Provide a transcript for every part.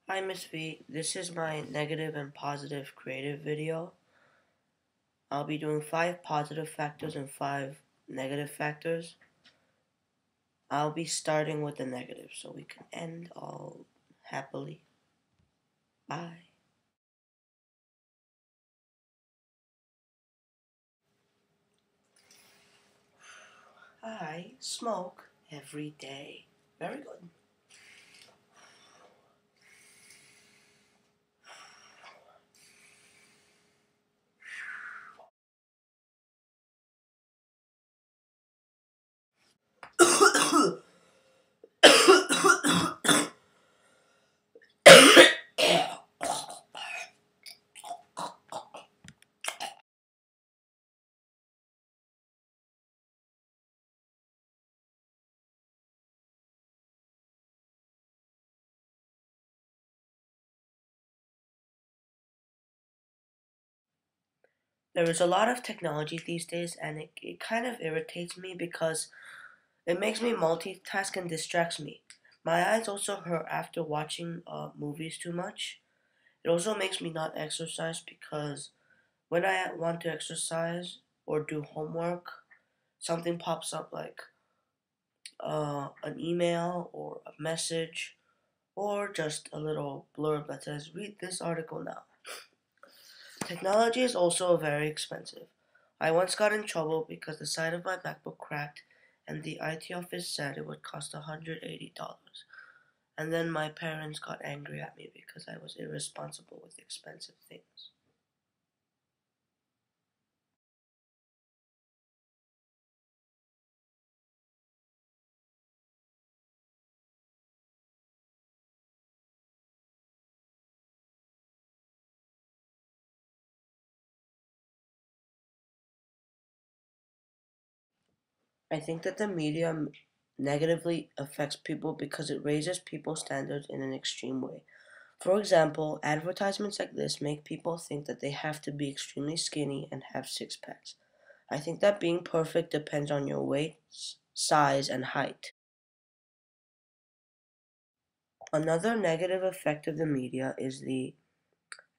Hi Miss V, this is my negative and positive creative video. I'll be doing 5 positive factors and 5 negative factors. I'll be starting with the negative so we can end all happily. Bye. I smoke every day. Very good. There is a lot of technology these days and it kind of irritates me because it makes me multitask and distracts me. My eyes also hurt after watching movies too much. It also makes me not exercise because when I want to exercise or do homework, something pops up like an email or a message or just a little blurb that says, read this article now. Technology is also very expensive. I once got in trouble because the side of my MacBook cracked and the IT office said it would cost $180. And then my parents got angry at me because I was irresponsible with expensive things. I think that the media negatively affects people because it raises people's standards in an extreme way. For example, advertisements like this make people think that they have to be extremely skinny and have six packs. I think that being perfect depends on your weight, size, and height. Another negative effect of the media is the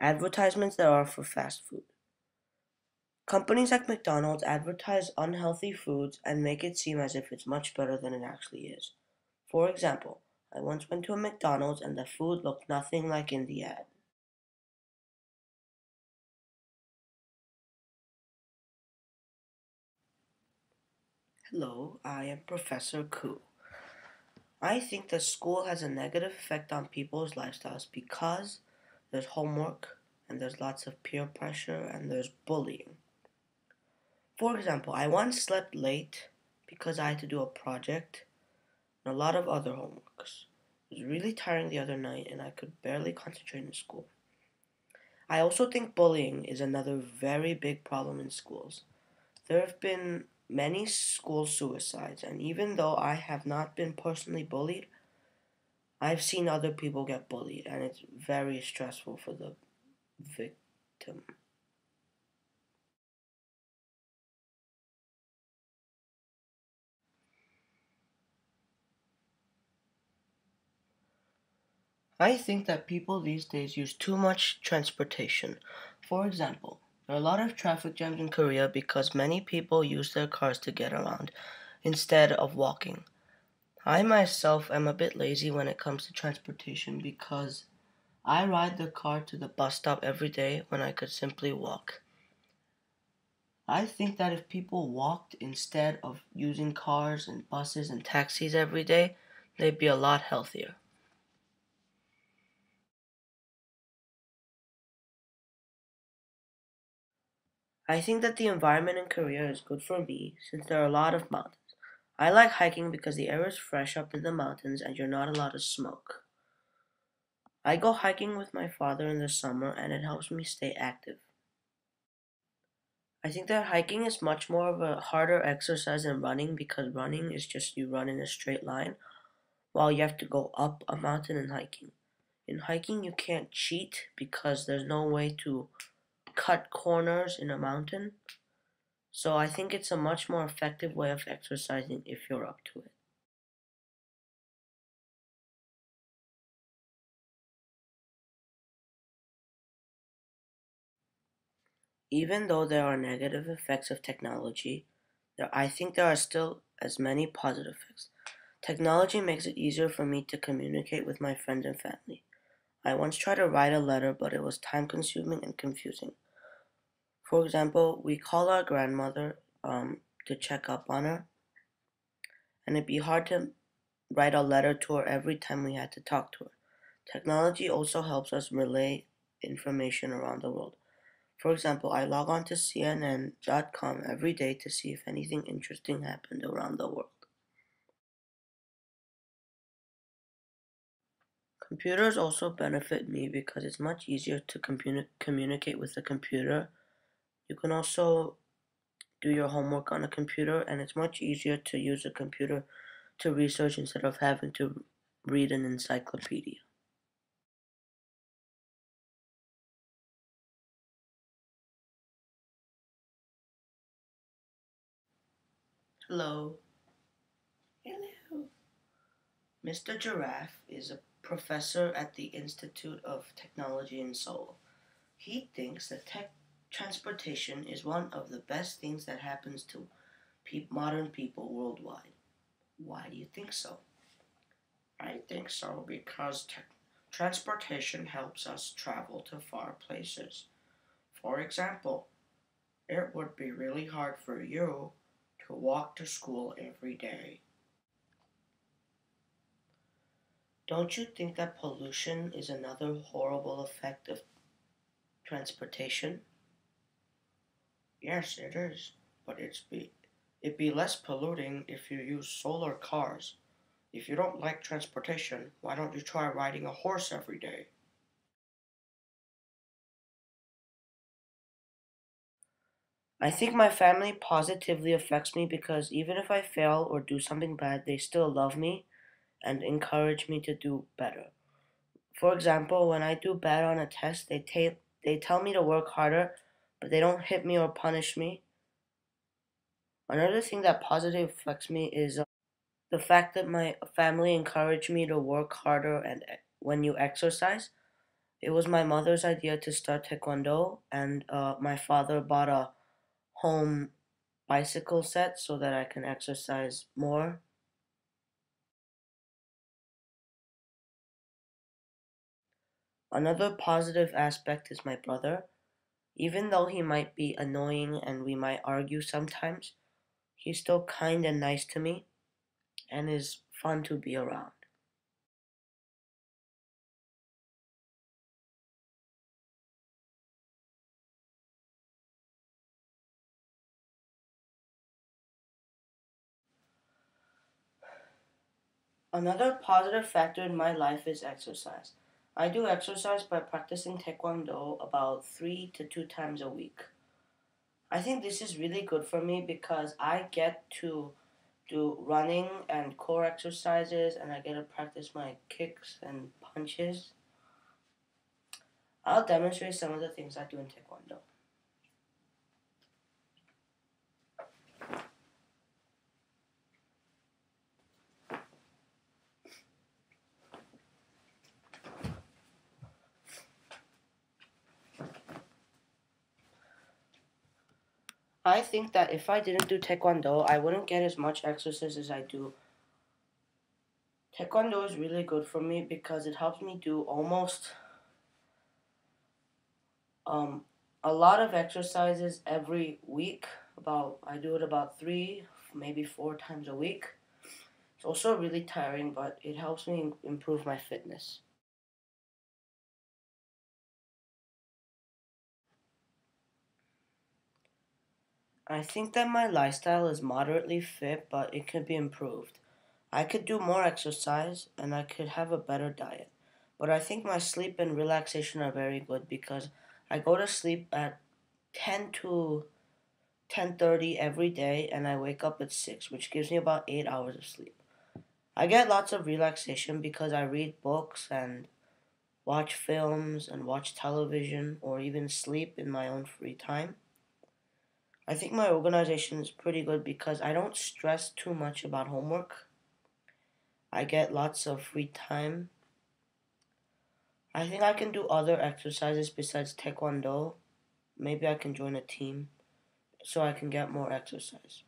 advertisements that are for fast food. Companies like McDonald's advertise unhealthy foods and make it seem as if it's much better than it actually is. For example, I once went to a McDonald's and the food looked nothing like in the ad. Hello, I am Professor Koo. I think that school has a negative effect on people's lifestyles because there's homework and there's lots of peer pressure and there's bullying. For example, I once slept late because I had to do a project and a lot of other homeworks. It was really tiring the other night and I could barely concentrate in school. I also think bullying is another very big problem in schools. There have been many school suicides, and even though I have not been personally bullied, I've seen other people get bullied, and it's very stressful for the victim. I think that people these days use too much transportation. For example, there are a lot of traffic jams in Korea because many people use their cars to get around instead of walking. I myself am a bit lazy when it comes to transportation because I ride the car to the bus stop every day when I could simply walk. I think that if people walked instead of using cars and buses and taxis every day, they'd be a lot healthier. I think that the environment in Korea is good for me since there are a lot of mountains. I like hiking because the air is fresh up in the mountains and you're not allowed to smoke. I go hiking with my father in the summer and it helps me stay active. I think that hiking is much more of a harder exercise than running because running is just you run in a straight line while you have to go up a mountain in hiking. In hiking, you can't cheat because there's no way to cut corners in a mountain. So I think it's a much more effective way of exercising if you're up to it. Even though there are negative effects of technology, I think there are still as many positive effects. Technology makes it easier for me to communicate with my friends and family. I once tried to write a letter, but it was time consuming and confusing. For example, we call our grandmother to check up on her, and it'd be hard to write a letter to her every time we had to talk to her. Technology also helps us relay information around the world. For example, I log on to CNN.com every day to see if anything interesting happened around the world. Computers also benefit me because it's much easier to communicate with a computer. You can also do your homework on a computer, and it's much easier to use a computer to research instead of having to read an encyclopedia. Hello. Hello. Mr. Giraffe is a professor at the Institute of Technology in Seoul. He thinks that transportation is one of the best things that happens to modern people worldwide. Why do you think so? I think so because transportation helps us travel to far places. For example, it would be really hard for you to walk to school every day. Don't you think that pollution is another horrible effect of transportation? Yes, it is, but it'd be less polluting if you use solar cars. If you don't like transportation, why don't you try riding a horse every day? I think my family positively affects me because even if I fail or do something bad, they still love me and encourage me to do better. For example, when I do bad on a test, they tell me to work harder, but they don't hit me or punish me. Another thing that positively affects me is the fact that my family encouraged me to work harder and when you exercise. It was my mother's idea to start taekwondo, and my father bought a home bicycle set so that I can exercise more. Another positive aspect is my brother. Even though he might be annoying and we might argue sometimes, he's still kind and nice to me and is fun to be around. Another positive factor in my life is exercise. I do exercise by practicing taekwondo about 3 to 2 times a week. I think this is really good for me because I get to do running and core exercises and I get to practice my kicks and punches. I'll demonstrate some of the things I do in taekwondo. I think that if I didn't do taekwondo, I wouldn't get as much exercise as I do. Taekwondo is really good for me because it helps me do almost um, a lot of exercises every week. I do it about 3, maybe 4 times a week. It's also really tiring, but it helps me improve my fitness. I think that my lifestyle is moderately fit, but it could be improved. I could do more exercise and I could have a better diet. But I think my sleep and relaxation are very good because I go to sleep at 10 to 10:30 every day and I wake up at 6, which gives me about 8 hours of sleep. I get lots of relaxation because I read books and watch films and watch television or even sleep in my own free time. I think my organization is pretty good because I don't stress too much about homework. I get lots of free time. I think I can do other exercises besides taekwondo. maybe I can join a team so I can get more exercise.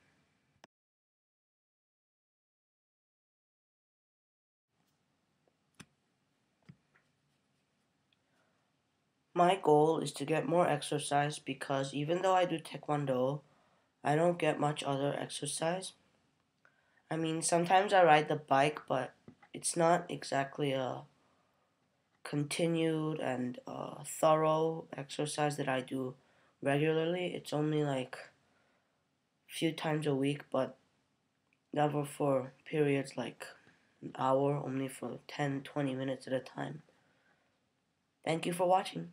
My goal is to get more exercise because even though I do taekwondo, I don't get much other exercise. I mean, sometimes I ride the bike, but it's not exactly a continued and thorough exercise that I do regularly. It's only like a few times a week, but never for periods like an hour, only for 10, 20 minutes at a time. Thank you for watching.